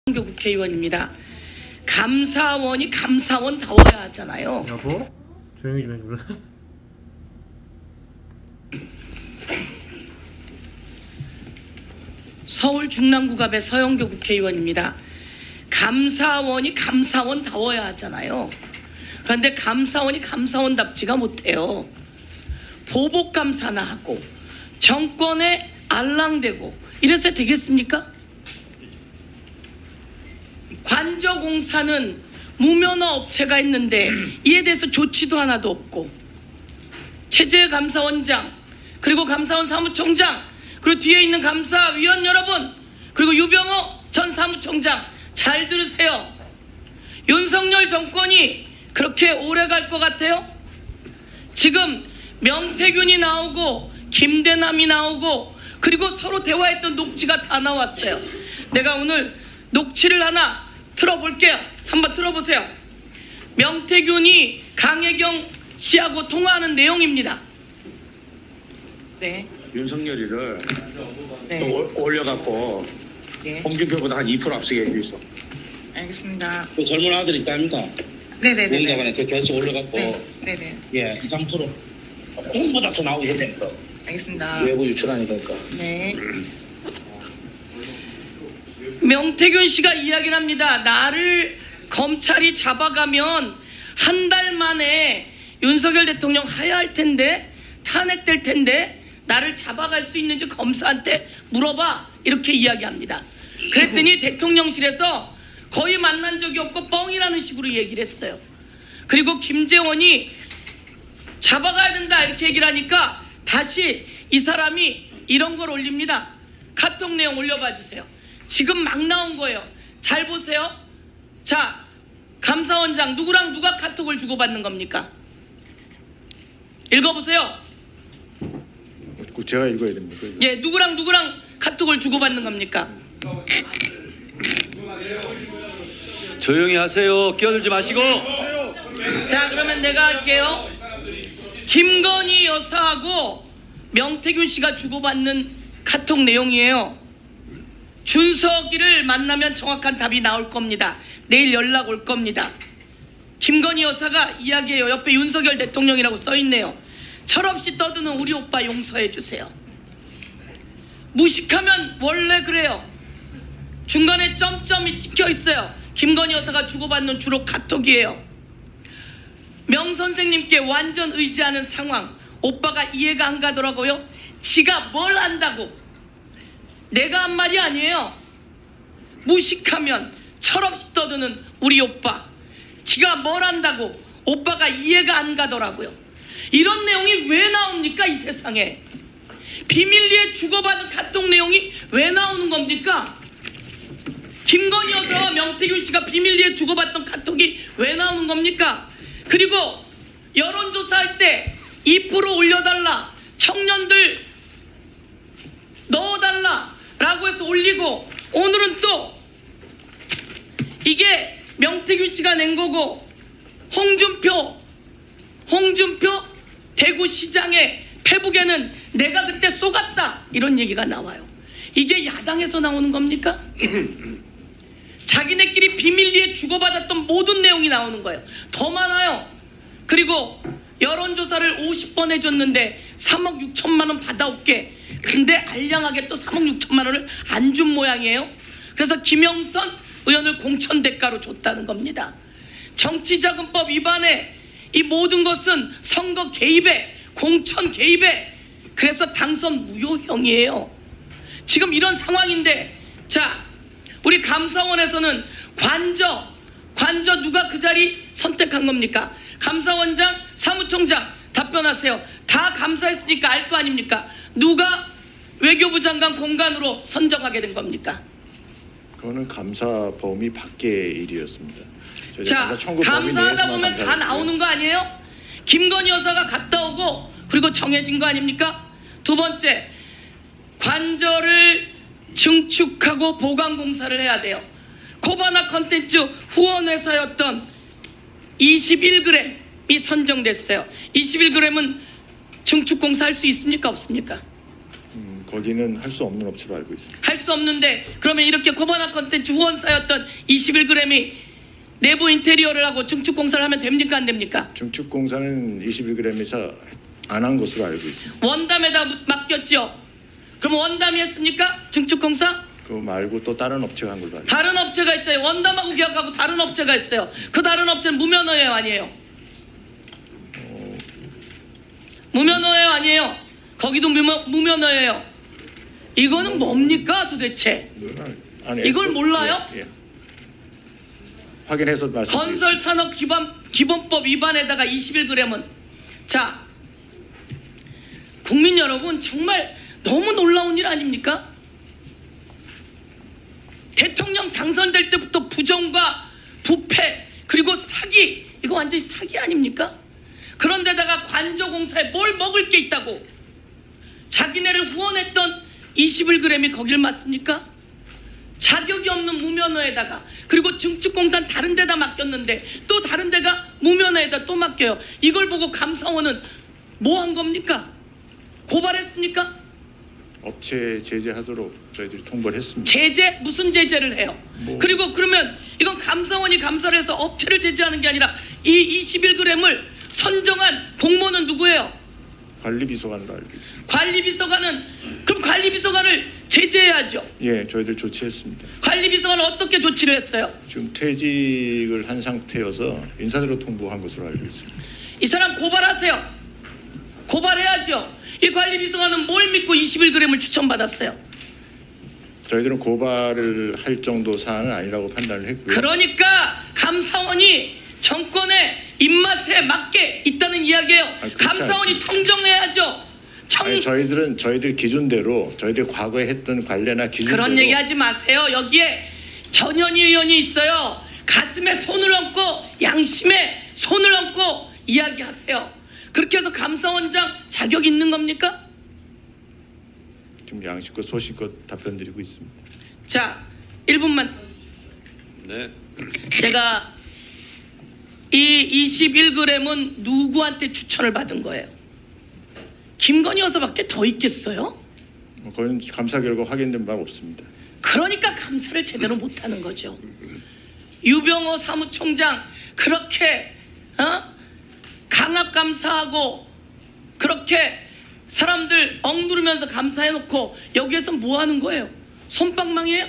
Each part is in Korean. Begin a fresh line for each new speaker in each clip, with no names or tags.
서영교 국회의원입니다. 감사원이 감사원다워야 하잖아요.
여보, 조용히 좀 해줄래?
서울 중랑구갑의 서영교 국회의원입니다. 감사원이 감사원다워야 하잖아요. 그런데 감사원이 감사원답지가 못해요. 보복감사나 하고 정권에 알랑대고 이래서 되겠습니까? 관저공사는 무면허 업체가 있는데 이에 대해서 조치도 하나도 없고, 체제감사원장 그리고 감사원 사무총장 그리고 뒤에 있는 감사위원 여러분 그리고 유병호 전 사무총장 잘 들으세요. 윤석열 정권이 그렇게 오래 갈 것 같아요? 지금 명태균이 나오고 김대남이 나오고 그리고 서로 대화했던 녹취가 다 나왔어요. 내가 오늘 녹취를 하나 틀어볼게요. 한번 들어보세요. 명태균이 강혜경 씨하고 통화하는 내용입니다.
네.
윤석열이를
네.
또 올려갖고
네.
홍준표보다 한 2% 앞서게 해주있어.
알겠습니다.
그 젊은 아들 있다 아닙니까?
네네네.
공자간에 그 결석 올려갖고
네. 네네.
예 2, 3% 홍보다 더 나오게 해야 되니까
알겠습니다.
외부 유출하니까.
네.
명태균 씨가 이야기를 합니다. 나를 검찰이 잡아가면 한 달 만에 윤석열 대통령 하야할 텐데, 탄핵될 텐데 나를 잡아갈 수 있는지 검사한테 물어봐, 이렇게 이야기합니다. 그랬더니 대통령실에서 거의 만난 적이 없고 뻥이라는 식으로 얘기를 했어요. 그리고 김재원이 잡아가야 된다 이렇게 얘기를 하니까 다시 이 사람이 이런 걸 올립니다. 카톡 내용 올려봐 주세요. 지금 막 나온 거예요. 잘 보세요. 자, 감사원장 누구랑 누가 카톡을 주고받는 겁니까? 읽어보세요.
제가 읽어야 됩니까?
예, 누구랑 카톡을 주고받는 겁니까?
조용히 하세요. 끼어들지 마시고.
자, 그러면 내가 할게요. 김건희 여사하고 명태균 씨가 주고받는 카톡 내용이에요. 준석이를 만나면 정확한 답이 나올 겁니다. 내일 연락 올 겁니다. 김건희 여사가 이야기해요. 옆에 윤석열 대통령이라고 써있네요. 철없이 떠드는 우리 오빠 용서해 주세요. 무식하면 원래 그래요. 중간에 점점이 찍혀 있어요. 김건희 여사가 주고받는 주로 카톡이에요. 명 선생님께 완전 의지하는 상황. 오빠가 이해가 안 가더라고요. 지가 뭘 안다고. 내가 한 말이 아니에요. 무식하면 철없이 떠드는 우리 오빠. 지가 뭘 안다고 오빠가 이해가 안 가더라고요. 이런 내용이 왜 나옵니까, 이 세상에? 비밀리에 주고받은 카톡 내용이 왜 나오는 겁니까? 김건희 여사와 명태균 씨가 비밀리에 주고받던 카톡이 왜 나오는 겁니까? 그리고 여론조사할 때 2% 올려달라, 청년들 넣어달라 라고 해서 올리고, 오늘은 또 이게 명태균 씨가 낸 거고, 홍준표 대구시장의 페북에는 내가 그때 쏘갔다 이런 얘기가 나와요. 이게 야당에서 나오는 겁니까? 자기네끼리 비밀리에 주고받았던 모든 내용이 나오는 거예요. 더 많아요. 그리고 여론조사를 50번 해줬는데 3억 6천만 원 받아올게. 근데 알량하게 또 3억 6천만 원을 안 준 모양이에요. 그래서 김영선 의원을 공천 대가로 줬다는 겁니다. 정치자금법 위반에 이 모든 것은 선거 개입에, 공천 개입에, 그래서 당선 무효형이에요. 지금 이런 상황인데, 자, 우리 감사원에서는 관저 누가 그 자리 선택한 겁니까? 감사원장, 사무총장 답변하세요. 다 감사했으니까 알 거 아닙니까? 누가 외교부 장관 공간으로 선정하게 된 겁니까?
그거는 감사 범위 밖의 일이었습니다.
자, 감사하다 보면 다 나오는 거 아니에요? 김건희 여사가 갔다 오고 그리고 정해진 거 아닙니까? 두 번째, 관저를 증축하고 보강 공사를 해야 돼요. 코바나 컨텐츠 후원회사였던 21g이 선정됐어요. 21g은 증축 공사 할 수 있습니까, 없습니까?
거기는 할 수 없는 업체로 알고 있습니다.
할 수 없는데 그러면 이렇게 코바나 컨텐츠 후원사였던 21g이 내부 인테리어를 하고 증축공사를 하면 됩니까 안 됩니까?
중축공사는 21g에서 안 한 것으로 알고 있습니다.
원담에다 맡겼죠. 그럼 원담이 했습니까? 증축공사?
그거 말고 또 다른 업체가 한 걸로 알고 있습니다.
다른 업체가 있어요. 원담하고 계약하고 다른 업체가 있어요. 그 다른 업체는 무면허예요 아니에요? 무면허예요 아니에요? 거기도 무면허예요. 이거는 뭡니까 도대체?
아니,
이걸 몰라요?
예. 확인해서 말씀드리겠습니다.
건설산업기본법 위반에다가 21g은 자 국민 여러분 정말 너무 놀라운 일 아닙니까? 대통령 당선될 때부터 부정과 부패 그리고 사기 이거 완전히 사기 아닙니까? 그런데다가 관저공사에 뭘 먹을 게 있다고 자기네를 후원했던 21g이 거길 맞습니까? 자격이 없는 무면허에다가 그리고 증축공사는 다른 데다 맡겼는데 또 다른 데가 무면허에다 또 맡겨요. 이걸 보고 감사원은 뭐 한 겁니까? 고발했습니까?
업체 제재하도록 저희들이 통보를 했습니다.
제재? 무슨 제재를 해요?
뭐.
그리고 그러면 이건 감사원이 감사를 해서 업체를 제재하는 게 아니라 이 21g을 선정한 공무원은 누구예요?
관리비서관으로 알고 있습니다.
관리비서관은 그럼 관리비서관을 제재해야죠.
예, 저희들 조치했습니다.
관리비서관은 어떻게 조치를 했어요?
지금 퇴직을 한 상태여서 인사대로 통보한 것으로 알고 있습니다.
이 사람 고발하세요. 고발해야죠. 이 관리비서관은 뭘 믿고 21g을 추천받았어요?
저희들은 고발을 할 정도 사안은 아니라고 판단을 했고요.
그러니까 감사원이 정권의 입맛에 맞게 있다는 이야기예요.
그렇지
감사원이
않습니다.
청정해야죠.
아니, 저희들 기준대로 저희들 과거에 했던 관례나 기준대로
그런 얘기하지 마세요. 여기에 전현희 의원이 있어요. 가슴에 손을 얹고 양심에 손을 얹고 이야기하세요. 그렇게 해서 감사원장 자격 있는 겁니까?
지금 양심껏 소신껏 답변드리고 있습니다.
자, 1분만.
네.
제가 이 21g은 누구한테 추천을 받은 거예요? 김건희 여사밖에 더 있겠어요?
그건 감사 결과 확인된 바가 없습니다.
그러니까 감사를 제대로 못하는 거죠. 유병호 사무총장 그렇게 강압 감사하고 그렇게 사람들 억누르면서 감사해놓고 여기에서 뭐 하는 거예요? 솜방망이에요?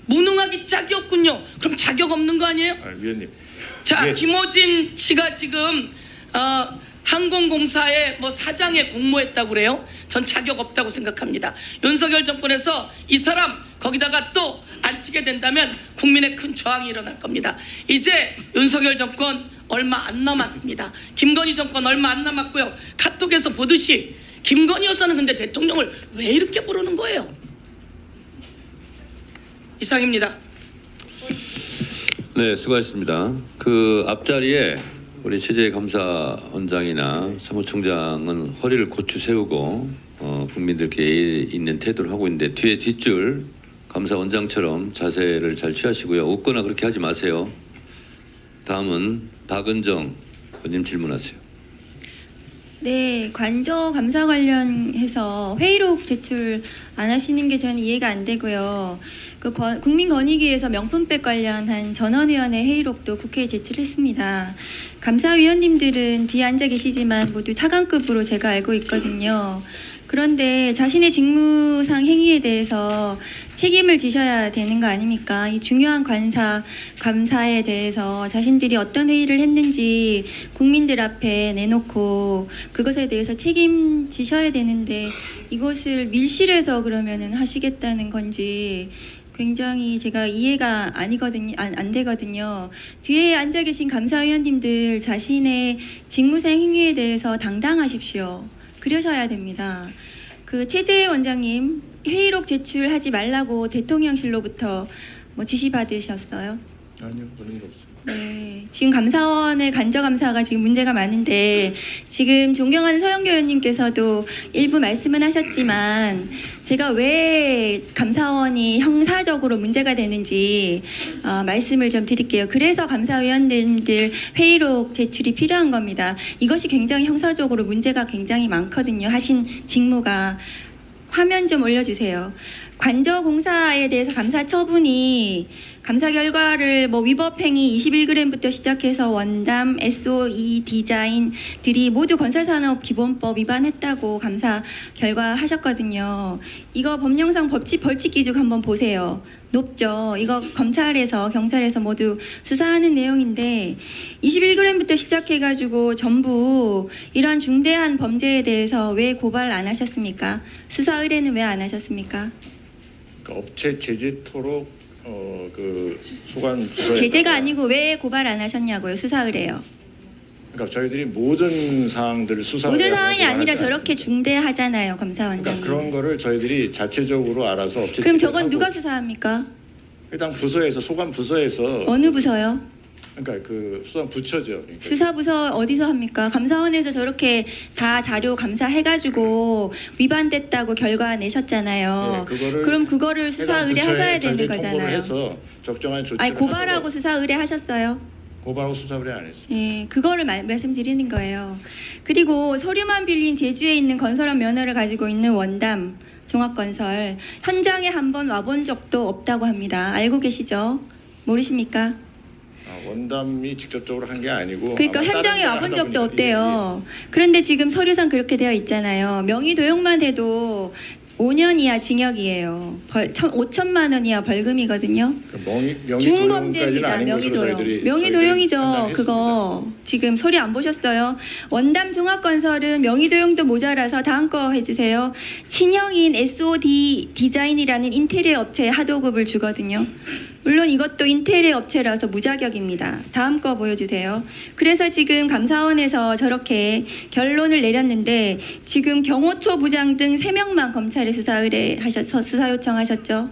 무능하기 짝이 없군요. 그럼 자격 없는 거 아니에요?
위원님.
자,
예.
김호진 씨가 지금 항공공사의 뭐 사장에 공모했다고 그래요. 전 자격 없다고 생각합니다. 윤석열 정권에서 이 사람 거기다가 또 앉히게 된다면 국민의 큰 저항이 일어날 겁니다. 이제 윤석열 정권 얼마 안 남았습니다. 김건희 정권 얼마 안 남았고요. 카톡에서 보듯이 김건희 여사는 근데 대통령을 왜 이렇게 부르는 거예요? 이상입니다.
네, 수고하셨습니다. 그 앞자리에 우리 최재 감사원장이나 사무총장은 허리를 고추 세우고 국민들께 예의 있는 태도를 하고 있는데 뒤에 뒷줄 감사원장처럼 자세를 잘 취하시고요. 웃거나 그렇게 하지 마세요. 다음은 박은정 의원님 질문하세요.
네, 관저 감사 관련해서 회의록 제출 안 하시는 게 저는 이해가 안 되고요. 국민권익위에서 명품백 관련한 전원위원회 회의록도 국회에 제출했습니다. 감사위원님들은 뒤에 앉아 계시지만 모두 차관급으로 제가 알고 있거든요. 그런데 자신의 직무상 행위에 대해서 책임을 지셔야 되는 거 아닙니까? 이 중요한 감사에 대해서 자신들이 어떤 회의를 했는지 국민들 앞에 내놓고 그것에 대해서 책임지셔야 되는데 이것을 밀실에서 그러면은 하시겠다는 건지 굉장히 제가 이해가 안 되거든요. 뒤에 앉아 계신 감사위원님들 자신의 직무상 행위에 대해서 당당하십시오. 그러셔야 됩니다. 그 최재 원장님 회의록 제출하지 말라고 대통령실로부터 뭐 지시 받으셨어요?
아니요, 그런 일 없습니다.
네, 지금 감사원의 간접감사가 지금 문제가 많은데 지금 존경하는 서영교 의원님께서도 일부 말씀은 하셨지만 제가 왜 감사원이 형사적으로 문제가 되는지 말씀을 좀 드릴게요. 그래서 감사위원들 회의록 제출이 필요한 겁니다. 이것이 굉장히 형사적으로 문제가 굉장히 많거든요. 하신 직무가 화면 좀 올려주세요. 관저공사에 대해서 감사 처분이 감사 결과를 뭐 위법행위 21g부터 시작해서 원담, SOE 디자인들이 모두 건설산업기본법 위반했다고 감사 결과 하셨거든요. 이거 법령상 벌칙 기준 한번 보세요. 높죠. 이거 검찰에서 경찰에서 모두 수사하는 내용인데 21g부터 시작해가지고 전부 이런 중대한 범죄에 대해서 왜 고발 안 하셨습니까? 수사 의뢰는 왜 안 하셨습니까?
그러니까 업체 제재토록 그 소관 부서에
제재가 아니고 왜 고발 안 하셨냐고요? 수사 의뢰요.
그러니까 저희들이 모든 사항들을 수사
모든 사안이 아니라 저렇게 중대하잖아요, 검사원장님.
그러니까 그런 거를 저희들이 자체적으로 알아서 업체
그럼
제재를
저건
하고
누가 수사합니까?
해당 부서에서 소관 부서에서
어느 부서요?
그러니까 그 수사 부처죠. 그러니까
수사부서 어디서 합니까? 감사원에서 저렇게 다 자료 감사해가지고 위반됐다고 결과 내셨잖아요.
네, 그거를
그럼 그거를 수사
해당
의뢰하셔야
부처에
되는
저희들이 통보를
거잖아요.
해서 적정한 조치를
아니 고발하고
하도록
수사 의뢰하셨어요?
고발하고 수사 의뢰 안 했습니다.
예, 그거를 말씀드리는 거예요. 그리고 서류만 빌린 제주에 있는 건설업 면허를 가지고 있는 원담 종합건설 현장에 한번 와본 적도 없다고 합니다. 알고 계시죠? 모르십니까?
원담이 직접적으로 한 게 아니고
그러니까
아마
현장에
다른
와본
데가
적도
하다 보니까
없대요. 그런데 지금 서류상 그렇게 되어 있잖아요. 명의 도용만 해도 5년 이하 징역이에요. 5천만 원 이하 벌금이거든요.
명의 도용까지는
중범죄입니다.
아닌 것으로
명의도용.
저희들이
명의도용이죠.
판단했습니다.
그거 지금 소리 안 보셨어요? 원담 종합건설은 명의도용도 모자라서 다음 거 해주세요. 친형인 SOD 디자인이라는 인테리어 업체에 하도급을 주거든요. 물론 이것도 인테리어 업체라서 무자격입니다. 다음 거 보여주세요. 그래서 지금 감사원에서 저렇게 결론을 내렸는데 지금 경호처 부장 등 3명만 검찰에 수사 요청하셨죠?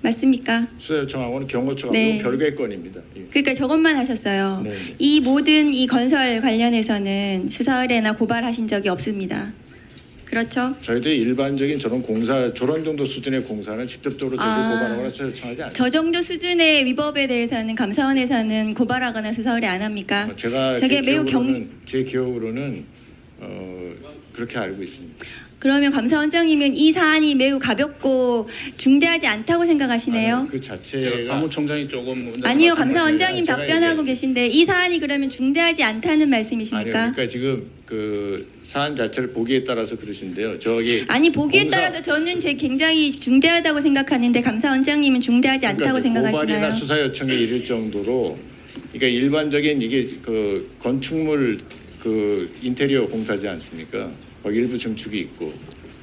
맞습니까?
수사 요청하고는 경호처가
네.
별개의 건입니다. 예.
그러니까 저것만 하셨어요.
네.
이 모든 이 건설 관련해서는 수사 의뢰나 고발하신 적이 없습니다. 그렇죠?
저희들이 일반적인 저런 정도 수준의 공사는 직접적으로 저희들이 고발하거나 수사 요청하지 않습니다.
저 정도 수준의 위법에 대해서는 감사원에서는 고발하거나 수사 의뢰 안 합니까?
제가
저게 매우
제 기억으로는 그렇게 알고 있습니다.
그러면 감사원장님은 이 사안이 매우 가볍고 중대하지 않다고 생각하시네요?
아니, 그 자체가
사무총장이 조금
아니요, 감사원장님
제가
답변하고
얘기했-
계신데 이 사안이 그러면 중대하지 않다는 말씀이십니까?
아니요, 그러니까 지금 그 사안 자체를 보기에 따라서 그러신데요. 저기
아니 보기에
공사-
따라서 저는 굉장히 중대하다고 생각하는데 감사원장님은 중대하지 않다고
그러니까 고발이나
생각하시나요?
수사 요청에 이를 정도로 그러니까 일반적인 이게 그 건축물 그 인테리어 공사지 않습니까? 거기 일부 증축이 있고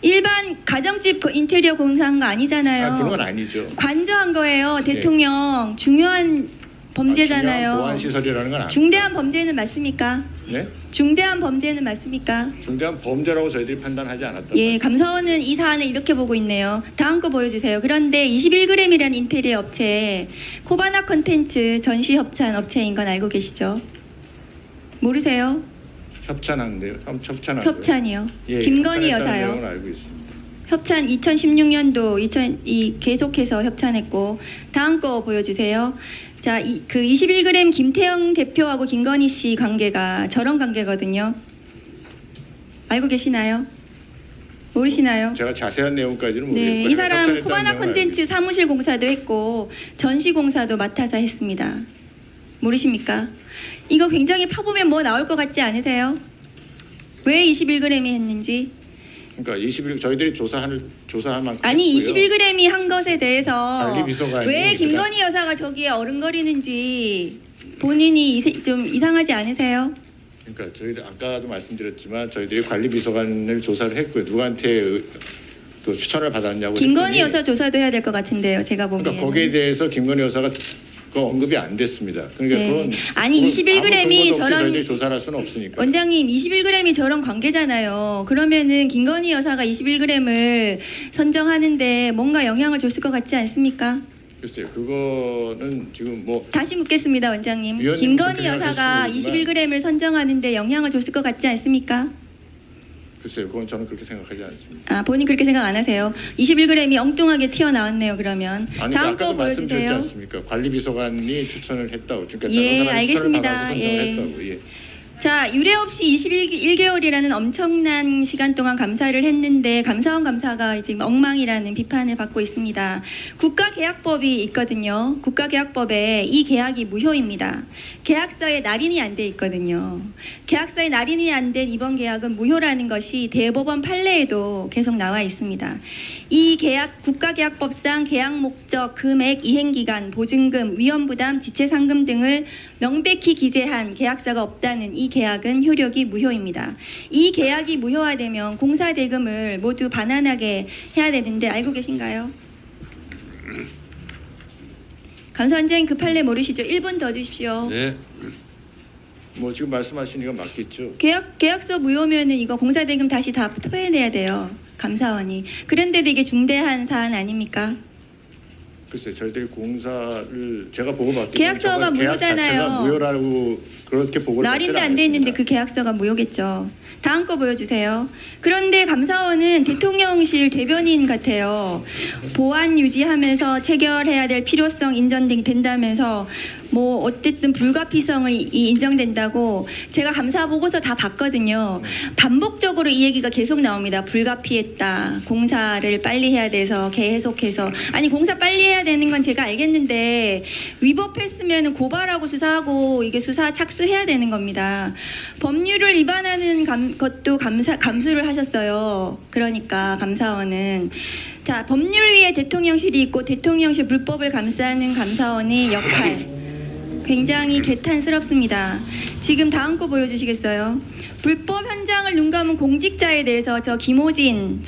일반 가정집 인테리어 공사한 거 아니잖아요.
그런 건 아니죠.
관저한 거예요.
네.
대통령 중요한 범죄잖아요.
중요한 보안 시설이라는 건 아닙니다.
중대한 범죄는 맞습니까?
네?
중대한 범죄는 맞습니까?
중대한 범죄라고 저희들이 판단하지 않았다.
예, 감사원은 이 사안을 이렇게 보고 있네요. 다음 거 보여주세요. 그런데 21g이라는 인테리어 업체 코바나 컨텐츠 전시 협찬 업체인 건 알고 계시죠? 모르세요?
협찬한데요. 협찬한
협찬이요.
예,
김건희
협찬했다는
여사요.
내용을 알고 있습니다.
협찬 2016년도 계속해서 협찬했고 다음 거 보여주세요. 자, 그 21g 김태형 대표하고 김건희 씨 관계가 저런 관계거든요. 알고 계시나요? 모르시나요?
제가 자세한 내용까지는
네,
모르겠고
이 사람
협찬했다는
코바나
내용을
콘텐츠 사무실 공사도 했고 전시 공사도 맡아서 했습니다. 모르십니까? 이거 굉장히 파보면 뭐 나올 것 같지 않으세요? 왜 21g이 했는지?
그러니까 21 저희들이 조사한 만큼
아니
했고요.
21g이 한 것에 대해서
관리비서관이
왜 김건희 여사가 저기에 어른거리는지 본인이 좀 이상하지 않으세요?
그러니까 저희들 아까도 말씀드렸지만 저희들이 관리비서관을 조사를 했고요. 누구한테 그 추천을 받았냐고.
김건희
했더니
여사 조사도 해야 될 것 같은데요. 제가 보기에는.
그러니까 거기에 대해서 김건희 여사가 그 언급이 안 됐습니다. 그러니까
네.
그건
아니, 21g이 저런-
저희들이 조사를 할 수는 없으니까.
원장님 21g이 저런 관계잖아요. 그러면은 김건희 여사가 21g을 선정하는데 뭔가 영향을 줬을 것 같지 않습니까?
글쎄요. 그거는 지금 뭐
다시 묻겠습니다, 원장님.
위원님
김건희
그렇게
여사가
생각하시지만
21g을 선정하는데 영향을 줬을 것 같지 않습니까?
글쎄요. 그건 저는 그렇게 생각하지 않습니다.
아, 본인 그렇게 생각 안 하세요. 21g이 엉뚱하게 튀어나왔네요, 그러면.
아니
다음
아까도
거
말씀드렸지
보여주세요.
않습니까? 관리비서관이 추천을 했다고. 그러니까
예,
다른 사람이
알겠습니다.
추천을 받아서 선정을
예.
했다고. 예.
자, 유례 없이 21개월이라는 엄청난 시간 동안 감사를 했는데 감사원 감사가 이제 엉망이라는 비판을 받고 있습니다. 국가계약법이 있거든요. 국가계약법에 이 계약이 무효입니다. 계약서에 날인이 안 돼 있거든요. 계약서에 날인이 안 된 이번 계약은 무효라는 것이 대법원 판례에도 계속 나와 있습니다. 이 계약 국가계약법상 계약 목적, 금액, 이행기간, 보증금, 위험부담, 지체상금 등을 명백히 기재한 계약서가 없다는 이 계약은 효력이 무효입니다. 이 계약이 무효화되면 공사 대금을 모두 반환하게 해야 되는데 알고 계신가요? 감사원장 그 판례 모르시죠? 1분 더 주십시오.
네.
뭐 지금 말씀하시는 거 맞겠죠?
계약서 무효면은 이거 공사 대금 다시 다 토해내야 돼요. 감사원이. 그런데도 이게 중대한 사안 아닙니까?
글쎄, 저희들이 공사를 제가 보고받기
계약서가
계약 자체가
무효잖아요.
무효라고 그렇게 보고를
날인도
받지는
안 돼 있는데
않았습니다.
그 계약서가 무효겠죠. 다음 거 보여주세요. 그런데 감사원은 대통령실 대변인 같아요. 보안 유지하면서 체결해야 될 필요성 인정된다면서 뭐 어쨌든 불가피성이 인정된다고 제가 감사 보고서 다 봤거든요. 반복적으로 이 얘기가 계속 나옵니다. 불가피했다. 공사를 빨리 해야 돼서 계속해서 아니 공사 빨리 해야 되는 건 제가 알겠는데 위법했으면 고발하고 수사하고 이게 수사 착수해야 되는 겁니다. 법률을 위반하는 것도 감수를 하셨어요. 그러니까 감사원은 자 법률위에 대통령실이 있고 대통령실 불법을 감싸는 감사원의 역할 굉장히 개탄스럽습니다. 지금 다음 거 보여주시겠어요? 불법 현장을 눈 감은 공직자에 대해서 저 김호진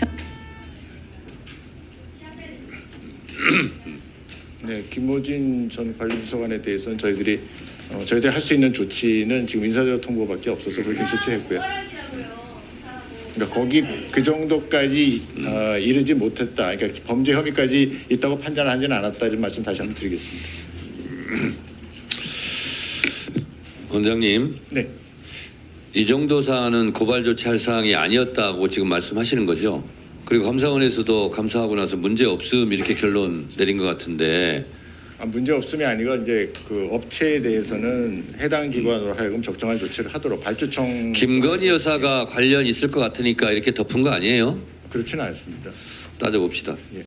네, 김호진 전 관리비서관에 대해서는 저희들이 할 수 있는 조치는 지금 인사적 통보밖에 없어서 그렇게 조치했고요. 그러니까 거기 그 정도까지 이르지 못했다. 그러니까 범죄 혐의까지 있다고 판단하지는 않았다. 이런 말씀 다시 한번 드리겠습니다.
원장님,
네.
이 정도 사안은 고발 조치할 사항이 아니었다고 지금 말씀하시는 거죠? 그리고 감사원에서도 감사하고 나서 문제 없음 이렇게 결론 내린 것 같은데
문제 없음이 아니고 이제 그 업체에 대해서는 해당 기관으로 하여금 적정한 조치를 하도록 발주청
김건희 여사가 관련 있을 것 같으니까 이렇게 덮은 거 아니에요?
그렇지는 않습니다.
따져봅시다.
예.